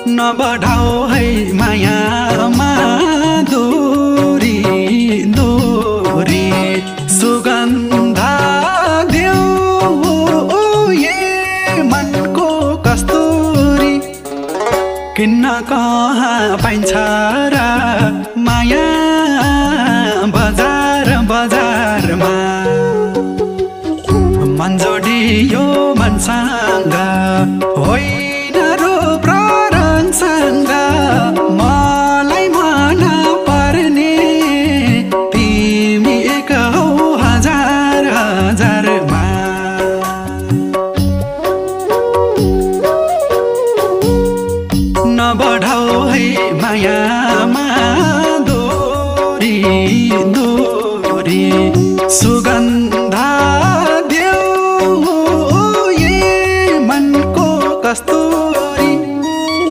नबढाऊ है मायामा दूरी दूरी सुगन्धा देऊ ये मनको कस्तुरी किन्न कहाँ पाइन्छ र माया बजार बजारमा मन जोडियो मनसँग होइन रूप र रङसँग मलाई मन पर्ने तिमी एक हौ हजार हजारमा नबढाऊ है मायामा दूरी दूरी सुगन्ध